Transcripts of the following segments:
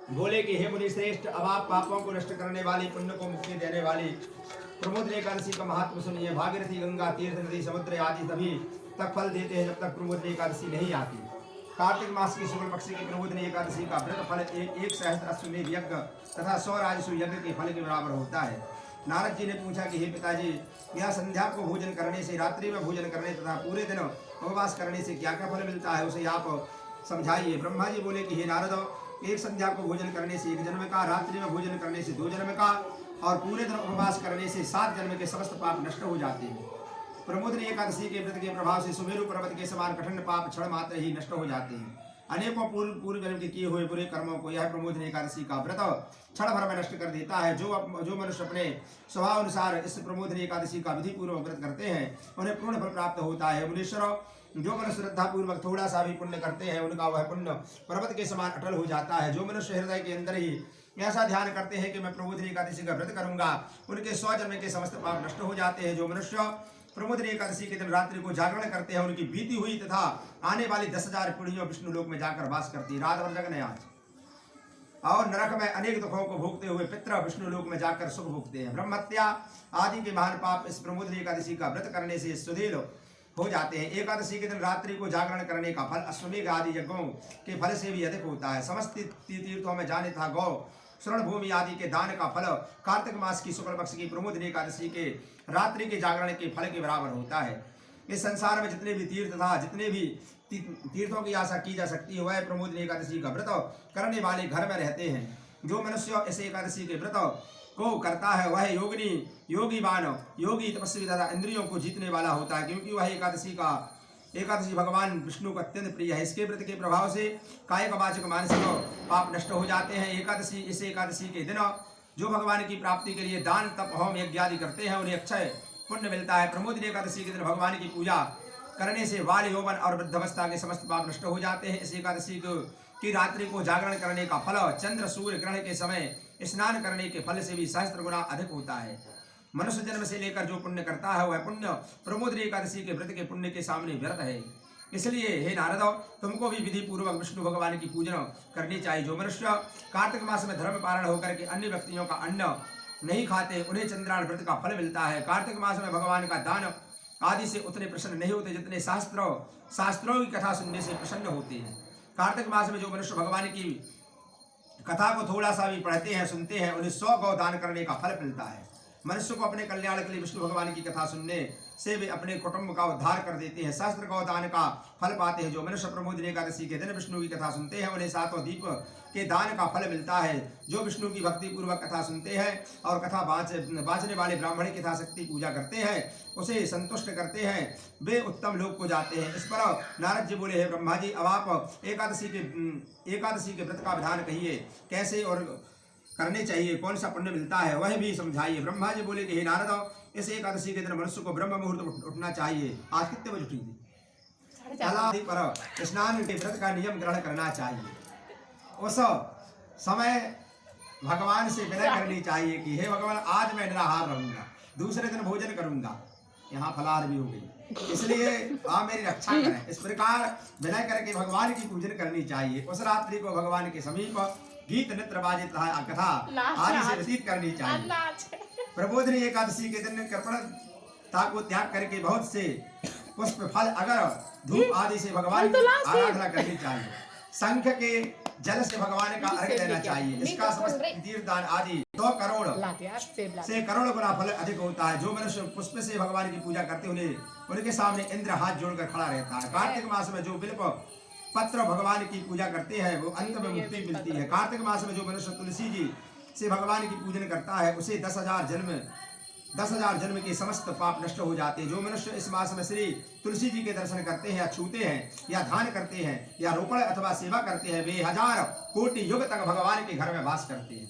बोले कि हे मुनि श्रेष्ठ, अब आप पापों को नष्ट करने वाली, पुण्य को मुक्ति देने वाली प्रमोदनी एकादशी का महत्व सुनिए। भागीरथी, गंगा, तीर्थ, नदी, समुद्र आदि सभी तक फल देते हैं जब तक प्रमोदनी एकादशी नहीं आती। कार्तिक मास की शुक्ल पक्ष की प्रमोदनी एकादशी का व्रत फल एक सहस्त्र अश्वमेध यज्ञ तथा 100 राजसु यज्ञ के फल के बराबर होता है। नारद जी ने पूछा कि हे पिताजी, यह संध्या को भोजन करने से, रात्रि में भोजन करने तथा पूरे दिन उपवास करने से क्या क्या फल मिलता है, उसे आप समझाइए। ब्रह्मा जी बोले कि हे नारद, एक संध्या को भोजन करने से 1 जन्म का, रात्रि में भोजन करने से 2 जन्म का और पूरे दिन उपवास करने से 7 जन्म के समस्त पाप नष्ट हो जाते हैं। प्रमोदनी एकादशी के व्रत के प्रभाव से सुमेरु पर्वत के समान कठिन पाप क्षण मात्र ही नष्ट हो जाते हैं। अनेकों पूर्व जन्म के किए हुए बुरे कर्मों को यह प्रमोदनी एकादशी का व्रत क्षण भर में नष्ट कर देता है। जो मनुष्य अपने स्वभाव अनुसार इस प्रमोदनी एकादशी का विधि पूर्वक व्रत करते हैं, उन्हें पूर्ण फल प्राप्त होता है। मुनीश्वर, जो मनुष्य श्रद्धा पूर्वक थोड़ा सा भी पुण्य करते हैं, उनका वह पुण्य पर्वत के समान अटल हो जाता है। जो मनुष्य हृदय के अंदर ही ऐसा ध्यान करते हैं कि मैं प्रमोदनी एकादशी का व्रत करूंगा, उनके 100 जन्म के समस्त पाप नष्ट हो जाते हैं। जो मनुष्य प्रमोदनी एकादशी के दिन रात्रि को जागरण करते हैं, उनकी बीती हुई तथा आने वाली 10,000 पीढ़ियों विष्णु लोक में जाकर वास करती है। रात भर जगने आज और नरक में अनेक दुखों को भोगते हुए पितृ विष्णु लोक में जाकर सुख भोगते हैं। ब्रह्महत्या आदि के महान पाप इस प्रमोदनी एकादशी का व्रत करने से सुधील हो जाते हैं। एकादशी के दिन रात्रि को जागरण करने का फल अश्वमेध आदि यज्ञों के फल से भी अधिक होता है। समस्त तीर्थों में जाने तथा गौ शरण भूमि आदि के दान का फल कार्तिक मास की शुक्ल पक्ष की प्रमोदनी एकादशी के रात्रि के जागरण के फल के बराबर होता है। इस संसार में जितने भी तीर्थ तथा जितने भी तीर्थों की आशा की जा सकती है, वह प्रमोदनी एकादशी का व्रत करने वाले घर में रहते हैं। जो मनुष्य इस एकादशी के व्रत को करता है, वह योगी तपस्वी तथा इंद्रियों को जीतने वाला होता है, क्योंकि वह एकादशी भगवान विष्णु को अत्यंत प्रिय है। इसके व्रत के प्रभाव से कायिक वाचक मानसिक पाप नष्ट हो जाते हैं। इस एकादशी के दिन जो भगवान की प्राप्ति के लिए दान तप होम यज्ञ आदि करते हैं, उन्हें अक्षय पुण्य मिलता है। प्रमोदनी एकादशी के दिन भगवान की पूजा करने से बाल यौवन और वृद्धावस्था के समस्त पाप नष्ट हो जाते हैं। इस एकादशी की रात्रि को जागरण करने का फल चंद्र सूर्य ग्रहण के समय स्नान करने के फल से भी सहस्त्र गुना अधिक होता है। मनुष्य जन्म से लेकर जो पुण्य करता है, वह पुण्य प्रमोदनी एकादशी के व्रत के पुण्य के सामने व्यर्थ है। इसलिए हे नारद, तुमको भी विधि पूर्वक विष्णु भगवान की पूजन करनी चाहिए। जो मनुष्य कार्तिक मास में धर्म पारण होकर के अन्य व्यक्तियों का अन्न नहीं खाते, उन्हें चंद्रायण व्रत का फल मिलता है। कार्तिक मास में भगवान का दान आदि से उतने प्रसन्न नहीं होते जितने शास्त्रों की कथा सुनने से प्रसन्न होते हैं। कार्तिक मास में जो मनुष्य भगवान की कथा को थोड़ा सा भी पढ़ते हैं, सुनते हैं, उन्हें 100 गौ दान करने का फल मिलता है। मनुष्य को अपने कल्याण के लिए विष्णु भगवान की कथा सुनने से वे अपने कुटुंब का उद्धार कर देते हैं, सहस्त्र गौ दान का फल पाते हैं। जो मनुष्य प्रमोदनी एकादशी के दिन विष्णु की कथा सुनते हैं, उन्हें 7 दीप के दान का फल मिलता है। जो विष्णु की भक्ति पूर्वक कथा सुनते हैं और कथा बाँचने वाले ब्राह्मण की यथाशक्ति पूजा करते हैं, उसे संतुष्ट करते हैं, वे उत्तम लोक को जाते हैं। इस पर नारद जी बोले, हे ब्रह्मा जी, अब आप एकादशी के व्रत का विधान कहिए, कैसे और करने चाहिए, कौन सा पुण्य मिलता है, वह भी समझाइए। ब्रह्मा जी बोले कि हे नारद, इस एकादशी के दिन मनुष्य को ब्रह्म मुहूर्त उठना चाहिए। आज कितने बजे उठी थी? पर स्नान के व्रत का नियम ग्रहण करना चाहिए। उस समय भगवान से विनय करनी चाहिए कि हे भगवान, आज मैं निराहार रहूंगा, दूसरे दिन भोजन करूंगा। यहाँ फलाहार भी हो गई, इसलिए आप मेरी रक्षा करें। इस प्रकार विनय करके भगवान की पूजन करनी चाहिए। उस रात्रि को भगवान के समीप गीत नृत्य बाजे तथा कथा आदि से व्यतीत करनी चाहिए। प्रबोधिनी एकादशी के दिन कृपणता को त्याग करके बहुत से पुष्प फल अगर धूप आदि से भगवान की आराधना करनी चाहिए। शंख के जल से भगवान का अर्घ्य देना चाहिए। इसका समस्त तीर्थदान आदि 100 करोड़ से करोड़ गुना फल अधिक होता है। जो मनुष्य पुष्प से भगवान की पूजा करते उनके सामने इंद्र हाथ जोड़कर खड़ा रहता है। कार्तिक मास में जो बिल्व पत्र भगवान की पूजा करते हैं, वो अंत में मुक्ति मिलती है। कार्तिक मास में जो मनुष्य तुलसी जी से भगवान की पूजन करता है, उसे 10,000 जन्म के समस्त पाप नष्ट हो जाते हैं। जो मनुष्य इस मास में श्री तुलसी जी के दर्शन करते हैं या छूते हैं या ध्यान करते हैं या रोपण अथवा सेवा करते हैं, वे 1000 कोटि युग तक भगवान के घर में वास करते हैं।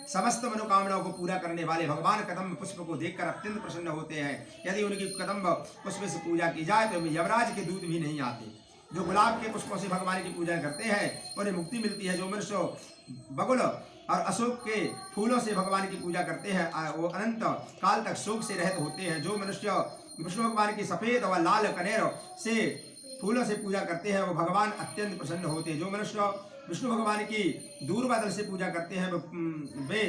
समस्त मनोकामनाओं को पूरा करने वाले भगवान कदम्ब पुष्प को देखकर अत्यंत प्रसन्न होते हैं। यदि उनकी कदम्ब पुष्प से पूजा की जाए तो यमराज के दूत भी नहीं आते। जो गुलाब के पुष्पों से भगवान की पूजा करते हैं, उन्हें मुक्ति मिलती है। जो मनुष्य बगुल और अशोक के फूलों से भगवान की पूजा करते हैं, वो अनंत काल तक शोक से रहित होते हैं। जो मनुष्य विष्णु भगवान की सफेद व लाल कनेर से फूलों से पूजा करते हैं, वो भगवान अत्यंत प्रसन्न होते हैं। जो मनुष्य विष्णु भगवान की दूरबदल से पूजा करते हैं वे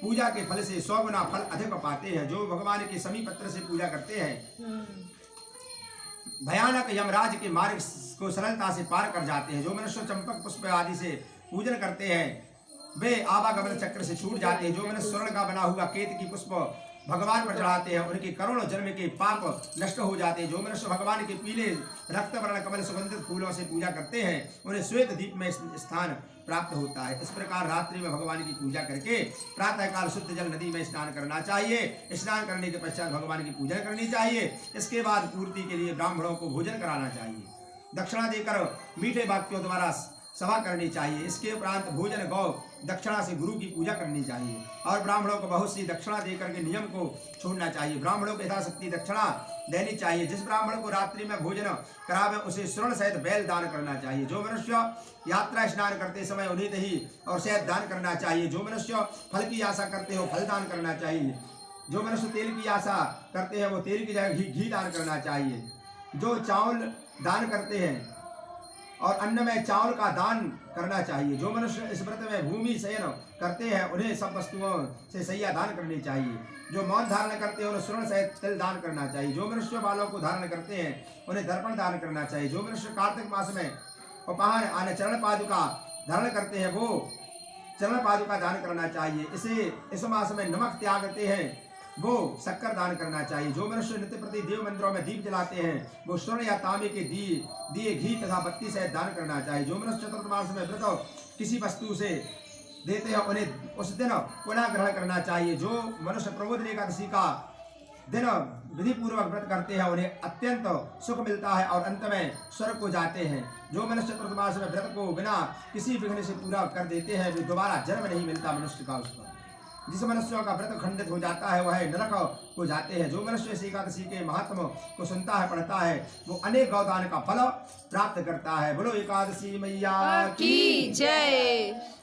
पूजा के फल से 100 गुना फल अधिक पाते हैं। जो भगवान के समीप पत्र से पूजा करते हैं भयानक यमराज के मार्ग को सरलता से पार कर जाते हैं। जो मनुष्य चंपक पुष्प आदि से पूजन करते हैं वे आवागमन चक्र से छूट जाते हैं। जो मनुष्य स्वर्ण का बना हुआ केत की पुष्प भगवान पर चढ़ाते हैं उनके करोड़ों जन्म के पाप नष्ट हो जाते हैं। जो मनुष्य भगवान के पीले रक्त वर्ण कमल सुगंधित फूलों से पूजा करते हैं उन्हें श्वेत दीप में स्थान प्राप्त होता है। इस प्रकार रात्रि में भगवान की पूजा करके प्रातः काल शुद्ध जल नदी में स्नान करना चाहिए। स्नान करने के पश्चात भगवान की पूजा करनी चाहिए। इसके बाद पूर्ति के लिए ब्राह्मणों को भोजन कराना चाहिए। दक्षिणा देकर मीठे वाक्यों द्वारा सभा करनी चाहिए। इसके उपरांत भोजन गौ दक्षिणा से गुरु की पूजा करनी चाहिए और ब्राह्मणों को बहुत सी दक्षिणा देकर के नियम को छोड़ना चाहिए। ब्राह्मणों को यथाशक्ति दक्षिणा देनी चाहिए। जिस ब्राह्मण को रात्रि में भोजन करावे उसे स्वर्ण सहित बैल दान करना चाहिए। जो मनुष्य यात्रा स्नान करते समय उन्हें दही और शहद दान करना चाहिए। जो मनुष्य फल की आशा करते हो फल दान करना चाहिए। जो मनुष्य तेल की आशा करते हैं वो तेल की जगह घी दान करना चाहिए। जो चावल दान करते हैं और अन्न में चावल का दान करना चाहिए। जो मनुष्य इस व्रत में भूमि शयन करते हैं उन्हें सब वस्तुओं से सैया दान करनी चाहिए। जो मौन धारण करते हैं उन्हें स्वर्ण सहित तिल दान करना चाहिए। जो मनुष्य बालों को धारण करते हैं उन्हें दर्पण दान करना चाहिए। जो मनुष्य कार्तिक मास में उपहार आने चरण पादुका धारण करते हैं वो चरण पादुका दान करना चाहिए। इस मास में नमक त्यागते हैं वो शक्कर दान करना चाहिए। जो मनुष्य नित्य प्रति देव मंदिरों में दीप जलाते हैं वो स्वर्ण या तांबे के दिए घी तथा बत्ती सहित दान करना चाहिए। जो मनुष्य चतुर्मास में व्रत किसी वस्तु से देते हैं उन्हें उस दिन पुनः ग्रहण करना चाहिए। जो मनुष्य प्रबोधन एकादशी का दिन विधि पूर्वक व्रत करते हैं उन्हें अत्यंत सुख मिलता है और अंत में स्वर्ग को जाते हैं। जो मनुष्य चतुर्मास में व्रत को बिना किसी विघ्न से पूरा कर देते हैं वे दोबारा जन्म नहीं मिलता मनुष्य का उसको। जिस मनुष्यों का व्रत खंडित हो जाता है वह नरक को जाते हैं। जो मनुष्य इस एकादशी के महात्म को सुनता है पढ़ता है वो अनेक गौदान का फल प्राप्त करता है। बोलो एकादशी मैया की जय।